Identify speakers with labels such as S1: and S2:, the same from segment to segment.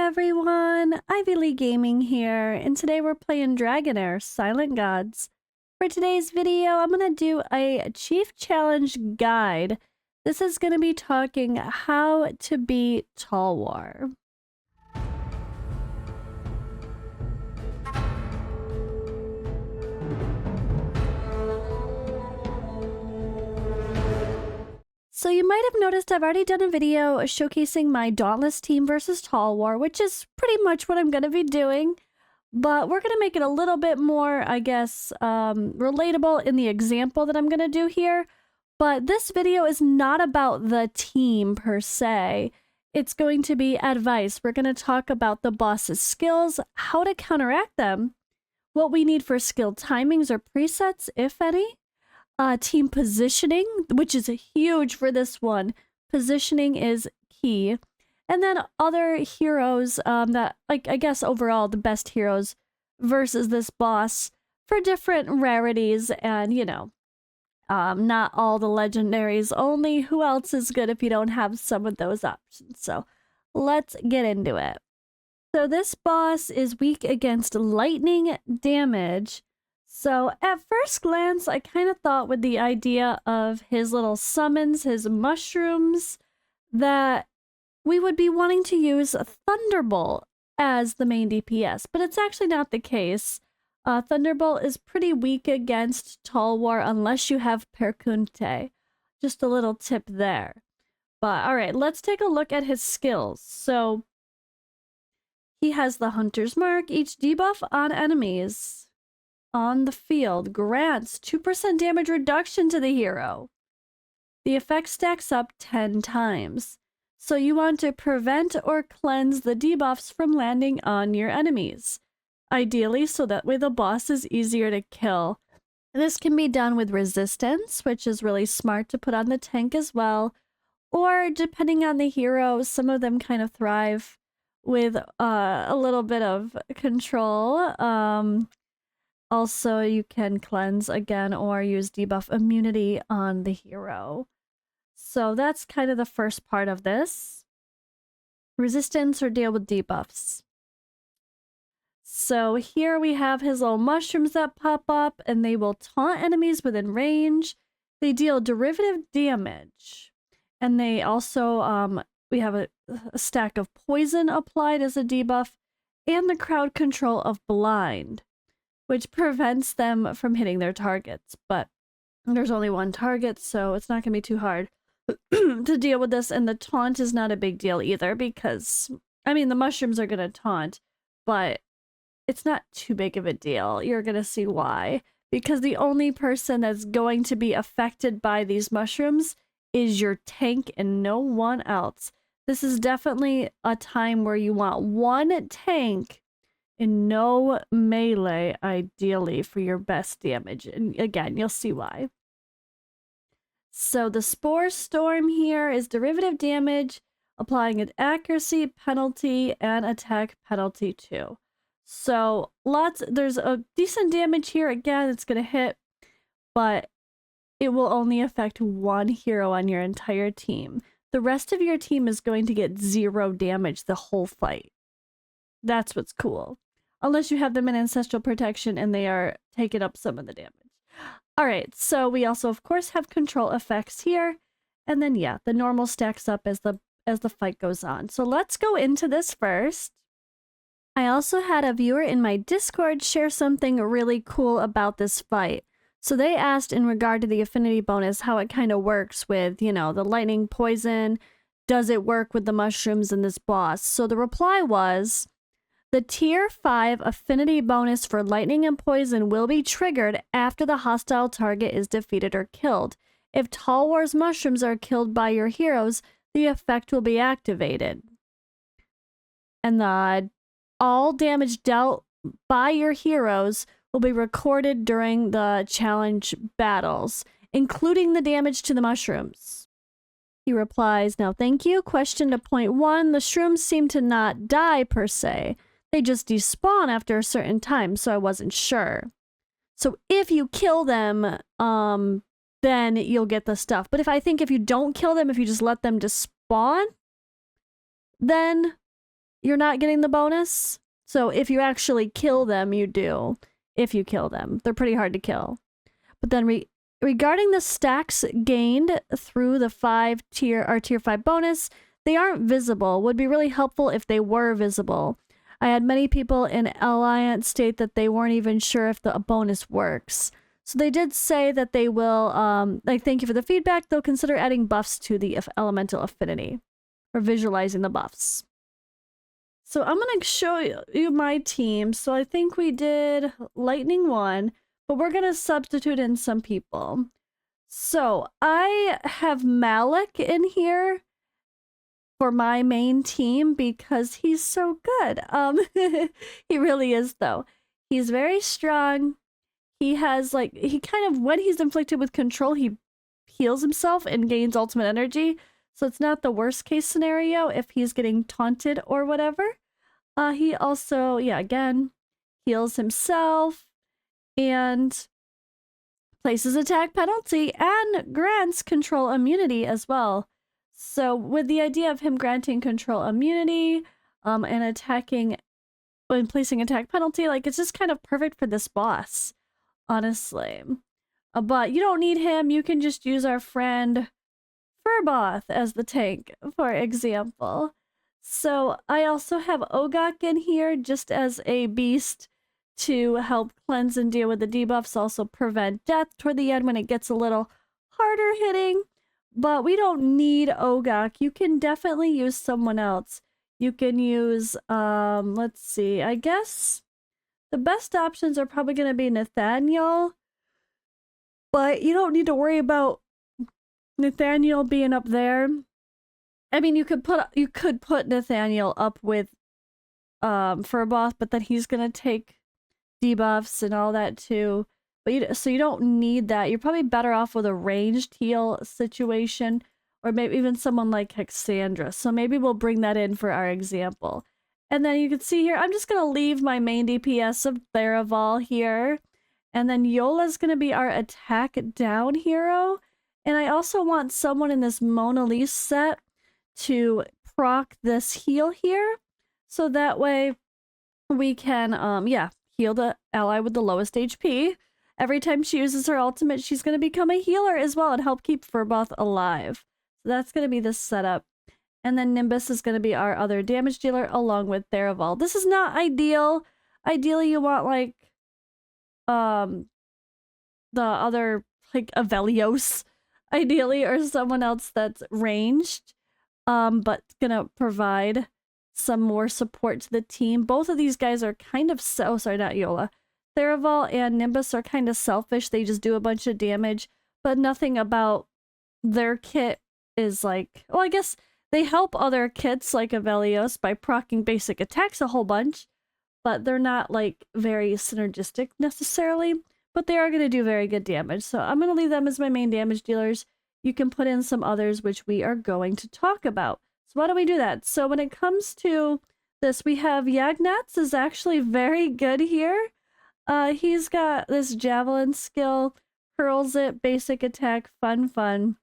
S1: everyone, Ivy Lee Gaming here, and today we're playing Dragonheir, Silent Gods. For today's video, I'm going to do a Chief Challenge guide. This is going to be talking how to beat Talwar. So you might have noticed I've already done a video showcasing my Dauntless team versus Talwar, which is pretty much what I'm going to be doing. But we're going to make it a little bit more, I guess, relatable in the example that I'm going to do here. But this video is not about the team per se. It's going to be advice. We're going to talk about the boss's skills, how to counteract them, what we need for skill timings or presets, if any. Team positioning, which is huge for this one. Positioning is key. And then other heroes that, like, I guess overall the best heroes versus this boss for different rarities and, you know, not all the legendaries, only who else is good if you don't have some of those options. So let's get into it. So this boss is weak against lightning damage. So at first glance, I kind of thought with the idea of his little summons, his mushrooms, that we would be wanting to use Thunderbolt as the main DPS, but it's actually not the case. Thunderbolt is pretty weak against Talwar unless you have Perkunte. Just a little tip there. But alright, let's take a look at his skills. So he has the Hunter's Mark. Each debuff on enemies on the field grants 2% damage reduction to the hero. The effect stacks up 10 times. So you want to prevent or cleanse the debuffs from landing on your enemies. Ideally, so that way the boss is easier to kill. This can be done with resistance, which is really smart to put on the tank as well. Or depending on the hero, some of them kind of thrive with a little bit of control. Also, you can cleanse again or use debuff immunity on the hero. So that's kind of the first part of this. Resistance or deal with debuffs. So here we have his little mushrooms that pop up and they will taunt enemies within range. They deal derivative damage. And they also, we have a stack of poison applied as a debuff and the crowd control of blind, which prevents them from hitting their targets. But there's only one target, so it's not going to be too hard to deal with this. And the taunt is not a big deal either because, I mean, the mushrooms are going to taunt, but it's not too big of a deal. You're going to see why. Because the only person that's going to be affected by these mushrooms is your tank and no one else. This is definitely a time where you want one tank and no melee, ideally, for your best damage. And again, you'll see why. So the Spore Storm here is derivative damage, applying an accuracy penalty and attack penalty too. So there's a decent damage here. Again, it's going to hit, but it will only affect one hero on your entire team. The rest of your team is going to get 0 damage the whole fight. That's what's cool. Unless you have them in Ancestral Protection and they are taking up some of the damage. Alright, so we also, of course, have control effects here. And then, yeah, the normal stacks up as the fight goes on. So let's go into this first. I also had a viewer in my Discord share something really cool about this fight. So they asked in regard to the affinity bonus how it kind of works with, you know, the lightning poison. Does it work with the mushrooms in this boss? So the reply was, the tier 5 affinity bonus for lightning and poison will be triggered after the hostile target is defeated or killed. If Talwar's mushrooms are killed by your heroes, the effect will be activated. And all damage dealt by your heroes will be recorded during the challenge battles, including the damage to the mushrooms. He replies, now thank you. Question to point 1, the shrooms seem to not die per se. They just despawn after a certain time, so I wasn't sure. So if you kill them, then you'll get the stuff. But if you don't kill them, if you just let them despawn, then you're not getting the bonus. So if you actually kill them, you do. If you kill them, they're pretty hard to kill. But then regarding the stacks gained through the tier 5 bonus, they aren't visible. Would be really helpful if they were visible. I had many people in Alliance state that they weren't even sure if the bonus works. So they did say that they will, like, thank you for the feedback. They'll consider adding buffs to the elemental affinity or visualizing the buffs. So I'm going to show you my team. So I think we did Lightning 1, but we're going to substitute in some people. So I have Malik in here for my main team because he's so good. He really is, though. He's very strong. He has, like, he kind of, when he's inflicted with control, he heals himself and gains ultimate energy. So it's not the worst case scenario if he's getting taunted or whatever. He also, yeah, again, heals himself and places attack penalty and grants control immunity as well. So with the idea of him granting control immunity and attacking when placing attack penalty, like, it's just kind of perfect for this boss, honestly. But you don't need him. You can just use our friend Furboth as the tank, for example. So I also have Ogak in here just as a beast to help cleanse and deal with the debuffs, also prevent death toward the end when it gets a little harder hitting. But we don't need Ogak. You can definitely use someone else. You can use, let's see, I guess the best options are probably going to be Nathaniel. But you don't need to worry about Nathaniel being up there. I mean, you could put Nathaniel up with Furboth, but then he's gonna take debuffs and all that too. But so you don't need that. You're probably better off with a ranged heal situation, or maybe even someone like Hexandra. So maybe we'll bring that in for our example. And then you can see here, I'm just gonna leave my main DPS of Theraval here, and then Yola's gonna be our attack down hero. And I also want someone in this Mona Lisa set to proc this heal here, so that way we can heal the ally with the lowest HP. Every time she uses her ultimate, she's going to become a healer as well and help keep Furboth alive. So that's going to be the setup. And then Nimbus is going to be our other damage dealer along with Theraval. This is not ideal. Ideally you want, like, the other, like, Avelios ideally, or someone else that's ranged, but gonna provide some more support to the team. Both of these guys are kind of sorry, not Yola. Theraval and Nimbus are kind of selfish. They just do a bunch of damage, but nothing about their kit is like, well, I guess they help other kits like Avelios by proccing basic attacks a whole bunch, but they're not, like, very synergistic necessarily. But they are going to do very good damage. So I'm going to leave them as my main damage dealers. You can put in some others, which we are going to talk about. So why don't we do that? So when it comes to this, we have Yagnats is actually very good here. He's got this javelin skill, hurls it, basic attack, fun.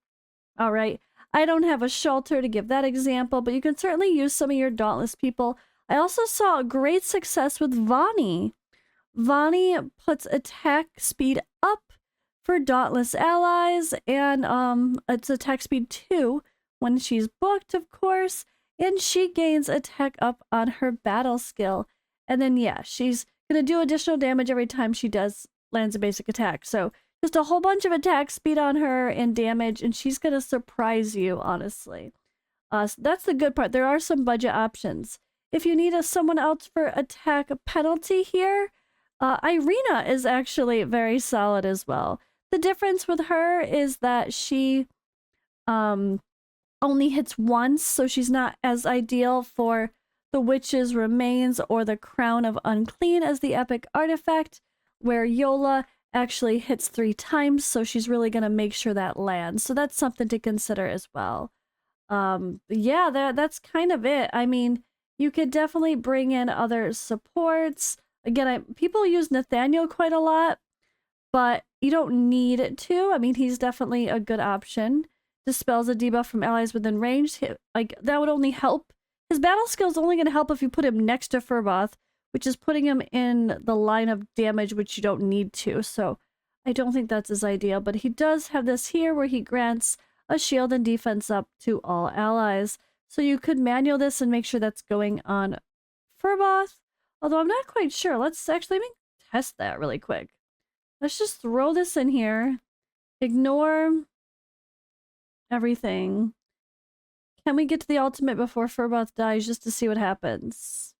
S1: All right. I don't have a shelter to give that example, but you can certainly use some of your Dauntless people. I also saw great success with Vani. Vani puts attack speed up for Dauntless allies, and it's attack speed 2 when she's booked, of course, and she gains attack up on her battle skill. And then, yeah, she's gonna do additional damage every time she lands a basic attack. So just a whole bunch of attack speed on her and damage, and she's gonna surprise you, honestly. So that's the good part. There are some budget options. If you need someone else for attack penalty here, Irina is actually very solid as well. The difference with her is that she only hits once, so she's not as ideal for the Witch's Remains or the Crown of Unclean as the epic artifact, where Yola actually hits 3 times, so she's really going to make sure that lands. So that's something to consider as well. Yeah, that's kind of it. I mean, you could definitely bring in other supports. Again, people use Nathaniel quite a lot, but you don't need to. I mean, he's definitely a good option. Dispels a debuff from allies within range. Like, that would only help His battle skill is only going to help if you put him next to Furboth, which is putting him in the line of damage, which you don't need to. So I don't think that's his idea, but he does have this here where he grants a shield and defense up to all allies. So you could manual this and make sure that's going on Furboth. Although I'm not quite sure. Let's actually test that really quick. Let's just throw this in here. Ignore everything. Can we get to the ultimate before Furboth dies just to see what happens?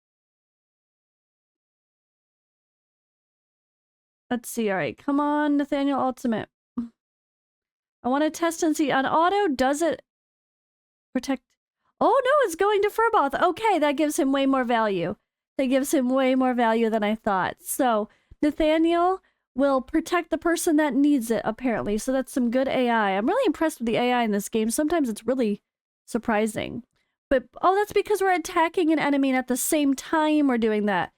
S1: Let's see. All right, come on, Nathaniel ultimate. I want to test and see on auto. Does it protect? Oh no, it's going to Furboth. Okay, that gives him way more value. That gives him way more value than I thought. So Nathaniel will protect the person that needs it, apparently. So that's some good AI. I'm really impressed with the AI in this game. Sometimes it's really surprising. But, oh, that's because we're attacking an enemy and at the same time we're doing that.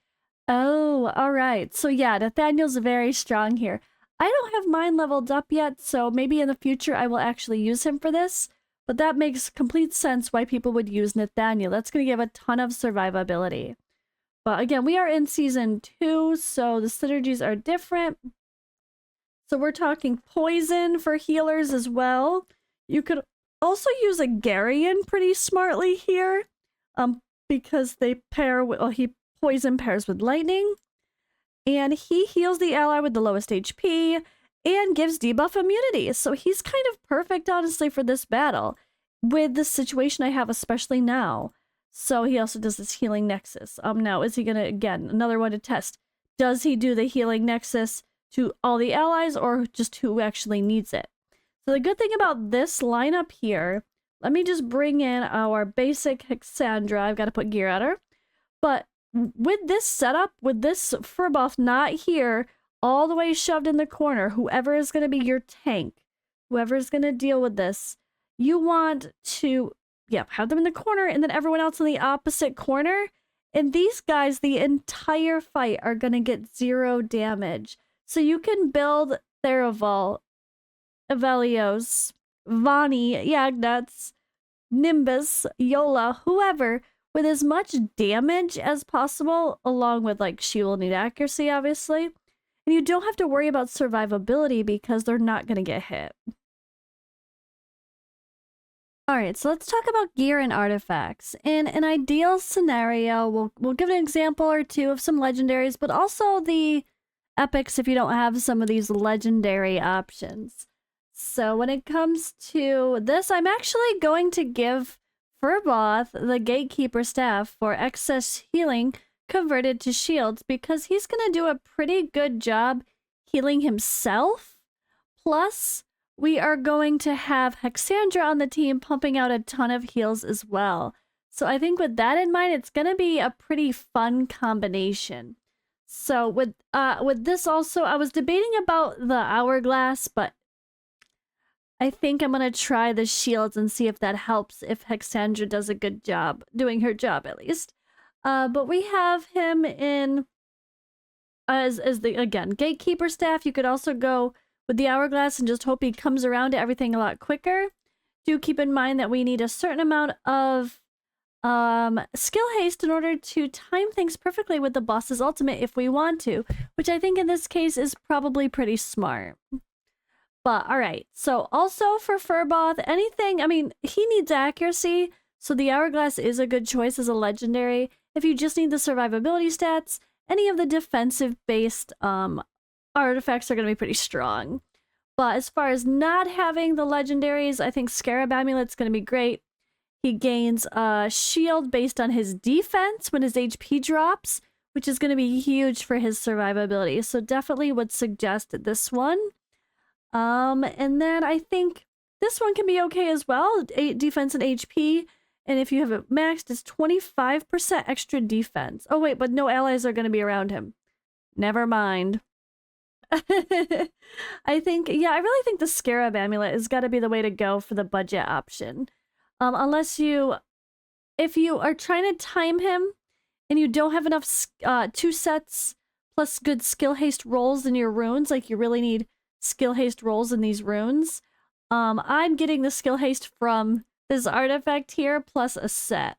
S1: Oh, all right. So yeah, Nathaniel's very strong here. I don't have mine leveled up yet, so maybe in the future I will actually use him for this. But that makes complete sense why people would use Nathaniel. That's going to give a ton of survivability. But again, we are in Season 2, so the synergies are different. So we're talking poison for healers as well. You could also use a Garion pretty smartly here, because they pair with, well, poison pairs with lightning, and he heals the ally with the lowest HP and gives debuff immunity. So he's kind of perfect, honestly, for this battle with the situation I have, especially now. So he also does this healing nexus. Now is he gonna, again, another one to test? Does he do the healing nexus to all the allies or just who actually needs it? So the good thing about this lineup here, let me just bring in our basic Hexandra. I've got to put gear on her. But with this setup, with this Furboth not here, all the way shoved in the corner, whoever is going to be your tank, whoever is going to deal with this, you want to, have them in the corner and then everyone else in the opposite corner. And these guys, the entire fight, are going to get 0 damage. So you can build Theraval, Avelios, Vani, Yagnuts, Nimbus, Yola, whoever, with as much damage as possible, along with, like, she will need accuracy, obviously. And you don't have to worry about survivability because they're not going to get hit. Alright, so let's talk about gear and artifacts. In an ideal scenario, we'll give an example or two of some legendaries, but also the epics if you don't have some of these legendary options. So when it comes to this, I'm actually going to give Furboth the Gatekeeper staff for excess healing converted to shields because he's going to do a pretty good job healing himself. Plus, we are going to have Hexandra on the team pumping out a ton of heals as well. So I think with that in mind, it's going to be a pretty fun combination. So with this also, I was debating about the hourglass, but I think I'm going to try the shields and see if that helps, if Hexandra does a good job, doing her job at least. But we have him in as the, again, Gatekeeper staff. You could also go with the hourglass and just hope he comes around to everything a lot quicker. Do keep in mind that we need a certain amount of skill haste in order to time things perfectly with the boss's ultimate if we want to, which I think in this case is probably pretty smart. But alright, so also for Furboth, anything, I mean, he needs accuracy, so the hourglass is a good choice as a legendary. If you just need the survivability stats, any of the defensive based artifacts are going to be pretty strong. But as far as not having the legendaries, I think Scarab Amulet's going to be great. He gains a shield based on his defense when his HP drops, which is going to be huge for his survivability. So definitely would suggest this one. And then I think this one can be okay as well. Defense and HP. And if you have it maxed, it's 25% extra defense. Oh wait, but no allies are going to be around him. Never mind. I think, yeah, I really think the Scarab Amulet has got to be the way to go for the budget option. Unless if you are trying to time him and you don't have enough 2 sets plus good skill haste rolls in your runes, like you really need skill haste rolls in these runes, I'm getting the skill haste from this artifact here plus a set.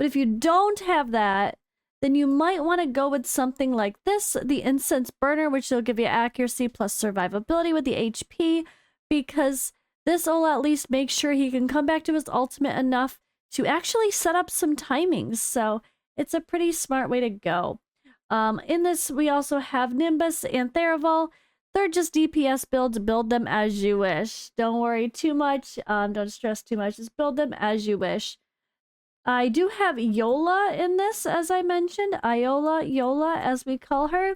S1: But if you don't have that, then you might want to go with something like this, the Incense Burner, which will give you accuracy plus survivability with the HP, because this will at least make sure he can come back to his ultimate enough to actually set up some timings. So it's a pretty smart way to go. In this, we also have Nimbus and Theraval. They're just DPS builds. Build them as you wish. Don't worry too much. Don't stress too much. Just build them as you wish. I do have Yola in this, as I mentioned. Yola, as we call her.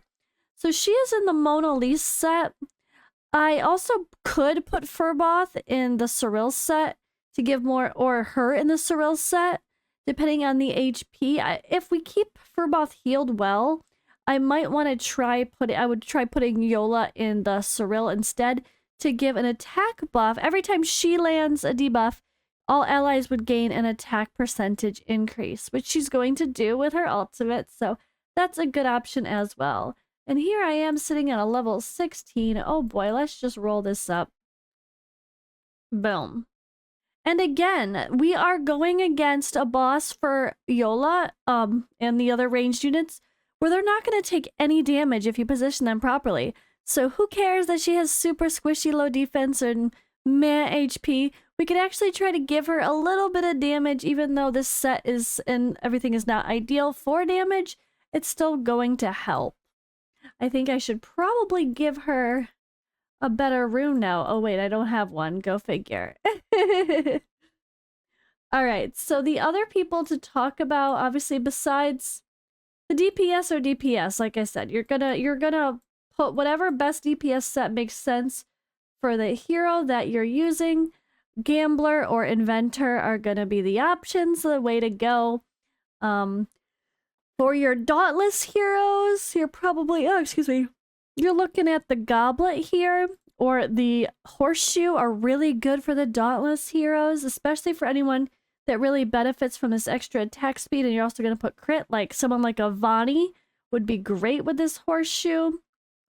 S1: So she is in the Mona Lisa set. I also could put Furboth in the Cyril set to give more, or her in the Cyril set, depending on the HP. If we keep Furboth healed well, I might want to try putting Yola in the Cyril instead to give an attack buff. Every time she lands a debuff, all allies would gain an attack percentage increase, which she's going to do with her ultimate, so that's a good option as well. And here I am sitting at a level 16. Oh boy, let's just roll this up. Boom. And again, we are going against a boss for Yola and the other ranged units where they're not going to take any damage if you position them properly. So who cares that she has super squishy low defense and meh HP? We could actually try to give her a little bit of damage, even though this set is and everything is not ideal for damage. It's still going to help. I think I should probably give her a better rune now. Oh wait, I don't have one. Go figure. All right, so the other people to talk about, obviously, besides the DPS or DPS, like I said, you're gonna put whatever best DPS set makes sense for the hero that you're using. Gambler or Inventor are gonna be the options, the way to go. For your Dauntless heroes, you're probably, you're looking at the Goblet here, or the Horseshoe are really good for the Dauntless heroes, especially for anyone that really benefits from this extra attack speed, and you're also going to put crit, like someone like a Vani would be great with this Horseshoe.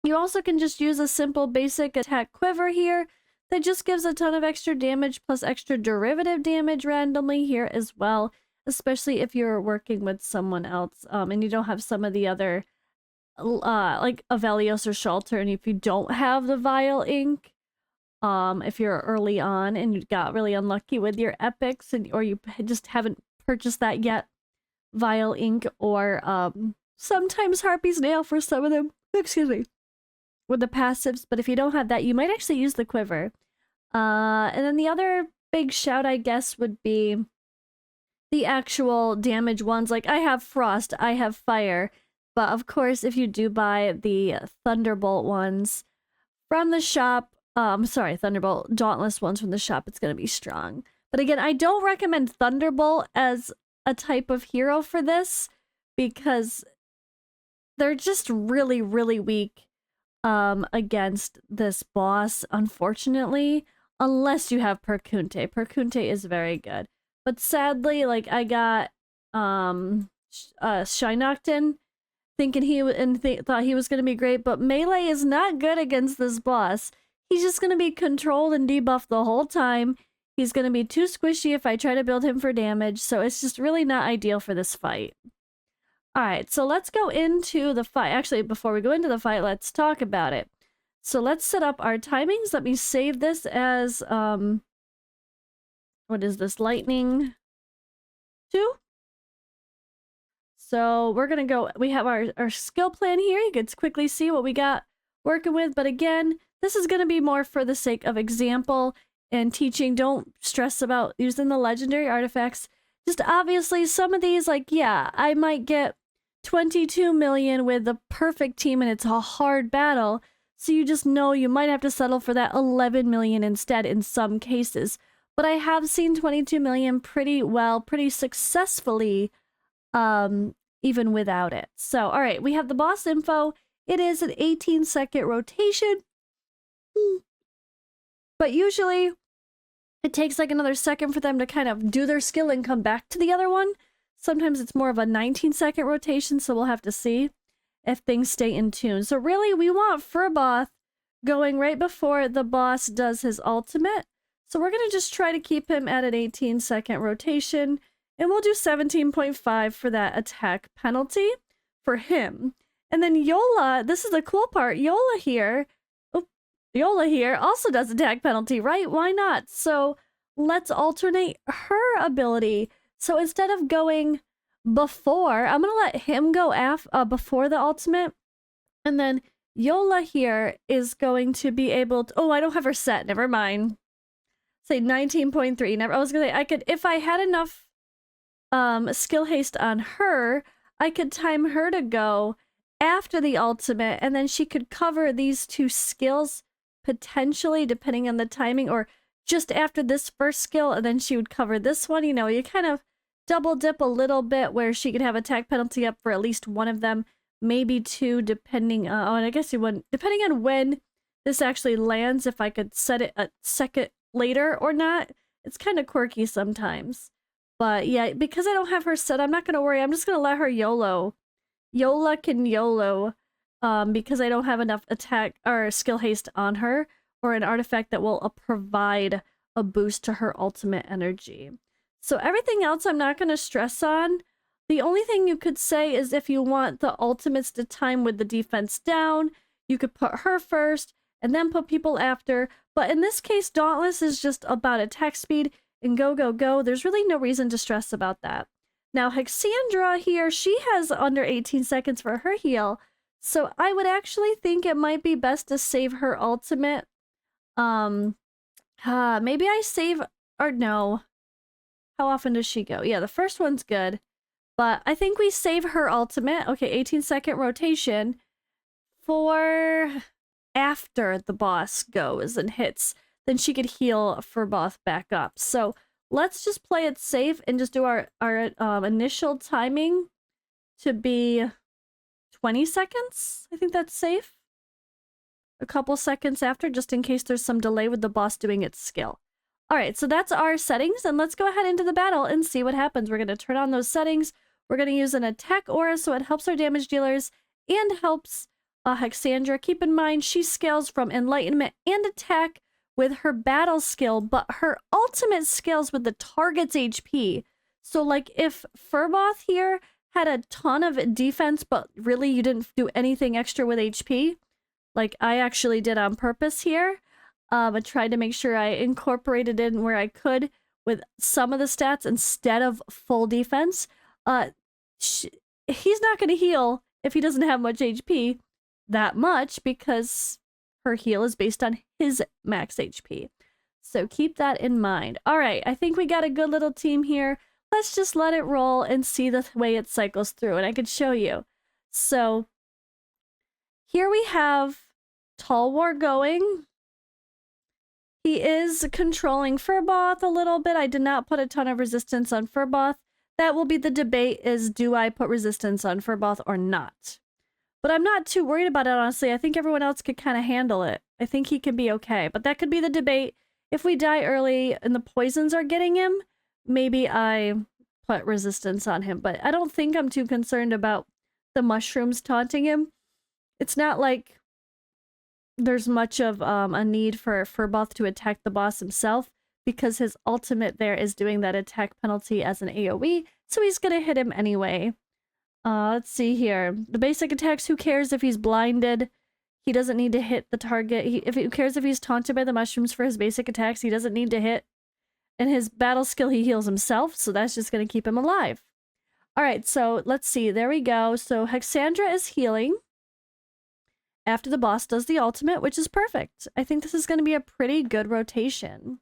S1: You also can just use a simple basic attack quiver here that just gives a ton of extra damage plus extra derivative damage randomly here as well, especially if you're working with someone else and you don't have some of the other like Avelios or Shelter, and if you don't have the Vile Ink, if you're early on and you got really unlucky with your epics or you just haven't purchased that yet, Vile Ink or sometimes Harpy's Nail for some of them, with the passives. But if you don't have that, you might actually use the quiver. And then the other big shout, I guess, would be the actual damage ones. Like I have Frost, I have Fire. But of course, if you do buy the Thunderbolt ones from the shop, Thunderbolt Dauntless ones from the shop, it's going to be strong. But again, I don't recommend Thunderbolt as a type of hero for this because they're just really, really weak against this boss, unfortunately, unless you have Perkunte. Perkunte is very good. But sadly, like I got Shinocton, thinking thought he was going to be great, but melee is not good against this boss. He's just going to be controlled and debuffed the whole time. He's going to be too squishy if I try to build him for damage, so it's just really not ideal for this fight. Alright, so let's go into the fight. Actually, before we go into the fight, let's talk about it. So let's set up our timings. Let me save this as, what is this, Lightning 2? So we're going to go, we have our skill plan here. You can quickly see what we got working with. But again, this is going to be more for the sake of example and teaching. Don't stress about using the legendary artifacts. Just obviously some of these, like, yeah, I might get 22 million with the perfect team and it's a hard battle. So you just know you might have to settle for that 11 million instead in some cases. But I have seen 22 million pretty well, pretty successfully, even without it. So, all right, we have the boss info. It is an 18-second rotation. But usually it takes like another second for them to kind of do their skill and come back to the other one. Sometimes it's more of a 19-second rotation, so we'll have to see if things stay in tune. So really, we want Furboth going right before the boss does his ultimate. So we're going to just try to keep him at an 18-second rotation. And we'll do 17.5 for that attack penalty for him. And then Yola, this is the cool part. Yola here also does attack penalty, right? Why not? So let's alternate her ability. So instead of going before, I'm going to let him go before the ultimate. And then Yola here is going to be able to... Oh, I don't have her set. Never mind. Say 19.3. Never. I was going to say, I could... If I had enough skill haste on her, I could time her to go after the ultimate, and then she could cover these two skills potentially, depending on the timing, or just after this first skill, and then she would cover this one. You know, you kind of double dip a little bit where she could have attack penalty up for at least one of them, maybe two, depending on, I guess you wouldn't, depending on when this actually lands, if I could set it a second later or not. It's kind of quirky sometimes. But yeah, because I don't have her set, I'm not going to worry. I'm just going to let her YOLO. Yola can YOLO because I don't have enough attack or skill haste on her, or an artifact that will provide a boost to her ultimate energy. So everything else I'm not going to stress on. The only thing you could say is if you want the ultimates to time with the defense down, you could put her first and then put people after. But in this case, Dauntless is just about attack speed and go, go, go. There's really no reason to stress about that. Now, Hexandra here, she has under 18 seconds for her heal. So I would actually think it might be best to save her ultimate. Maybe I save, or no. How often does she go? Yeah, the first one's good. But I think we save her ultimate. Okay, 18-second rotation for after the boss goes and hits. Then she could heal Furboth back up. So let's just play it safe and just do our initial timing to be 20 seconds. I think that's safe. A couple seconds after, just in case there's some delay with the boss doing its skill. All right, so that's our settings, and let's go ahead into the battle and see what happens. We're going to turn on those settings. We're going to use an attack aura, so it helps our damage dealers and helps Hexandra. Keep in mind, she scales from enlightenment and attack with her battle skill, but her ultimate scales with the target's HP. So like if Furboth here had a ton of defense, but really you didn't do anything extra with HP, like I actually did on purpose here, I tried to make sure I incorporated in where I could with some of the stats instead of full defense. He's not going to heal if he doesn't have much HP that much, because her heal is based on his max HP. So keep that in mind. All right, I think we got a good little team here. Let's just let it roll and see the way it cycles through, and I could show you. So here we have Talwar going. He is controlling Furboth a little bit. I did not put a ton of resistance on Furboth. That will be the debate, is do I put resistance on Furboth or not? But I'm not too worried about it, honestly. I think everyone else could kind of handle it. I think he could be okay. But that could be the debate. If we die early and the poisons are getting him, maybe I put resistance on him. But I don't think I'm too concerned about the mushrooms taunting him. It's not like there's much of a need for Furboth to attack the boss himself, because his ultimate there is doing that attack penalty as an AoE, so he's gonna hit him anyway. Let's see here. The basic attacks, who cares if he's blinded? He doesn't need to hit the target. Who cares if he's taunted by the mushrooms for his basic attacks? He doesn't need to hit. And his battle skill, he heals himself, so that's just gonna keep him alive. Alright, so let's see. There we go. So Hexandra is healing after the boss does the ultimate, which is perfect. I think this is going to be a pretty good rotation.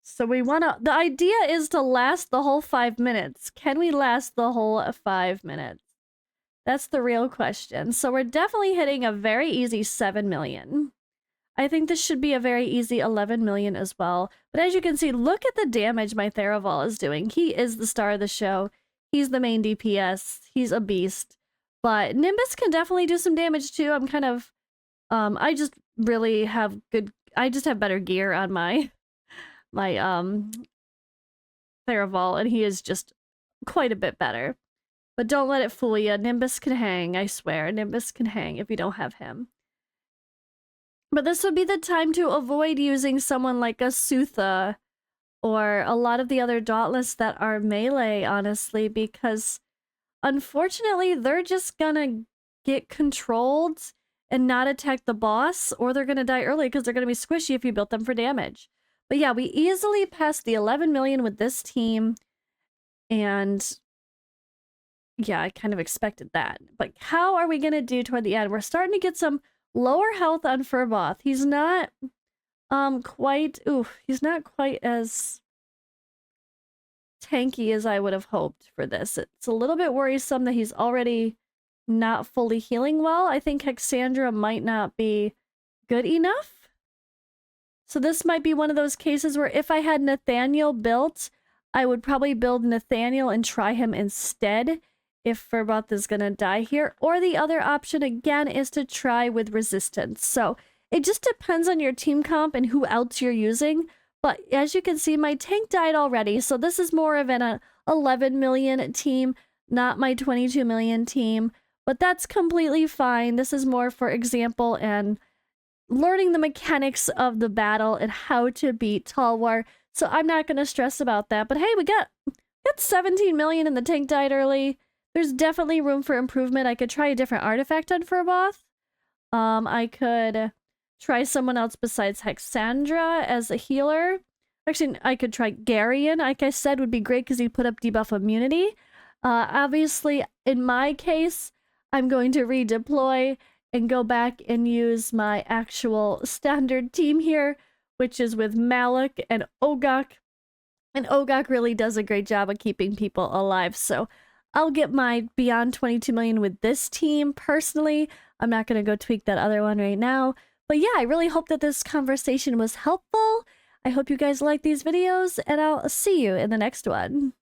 S1: So we want to... The idea is to last the whole 5 minutes. Can we last the whole 5 minutes? That's the real question. So we're definitely hitting a very easy 7 million. I think this should be a very easy 11 million as well. But as you can see, look at the damage my Theraval is doing. He is the star of the show. He's the main DPS. He's a beast. But Nimbus can definitely do some damage too. I'm kind of, I just really have good, I just have better gear on my Theraval, and he is just quite a bit better. But don't let it fool you. Nimbus can hang, I swear. Nimbus can hang if you don't have him. But this would be the time to avoid using someone like a Sutha or a lot of the other Dauntless that are melee, honestly, because unfortunately, they're just gonna get controlled and not attack the boss, or they're gonna die early because they're gonna be squishy if you built them for damage. But yeah, we easily passed the 11 million with this team, and yeah, I kind of expected that. But how are we gonna do toward the end? We're starting to get some lower health on Furboth. He's not he's not quite as tanky as I would have hoped for this. It's a little bit worrisome that he's already not fully healing well. I think Hexandra might not be good enough. So this might be one of those cases where if I had Nathaniel built, I would probably build Nathaniel and try him instead if Furboth is going to die here. Or the other option, again, is to try with resistance. So it just depends on your team comp and who else you're using. But as you can see, my tank died already. So this is more of an 11 million team, not my 22 million team. But that's completely fine. This is more for example and learning the mechanics of the battle and how to beat Talwar. So I'm not going to stress about that. But hey, we got 17 million and the tank died early. There's definitely room for improvement. I could try a different artifact on Furboth. I could try someone else besides Hexandra as a healer. Actually, I could try Garion, like I said, would be great because he'd put up debuff immunity. Obviously, in my case, I'm going to redeploy and go back and use my actual standard team here, which is with Malik and Ogok. And Ogok really does a great job of keeping people alive. So I'll get my beyond 22 million with this team personally. I'm not going to go tweak that other one right now. But yeah, I really hope that this conversation was helpful. I hope you guys like these videos, and I'll see you in the next one.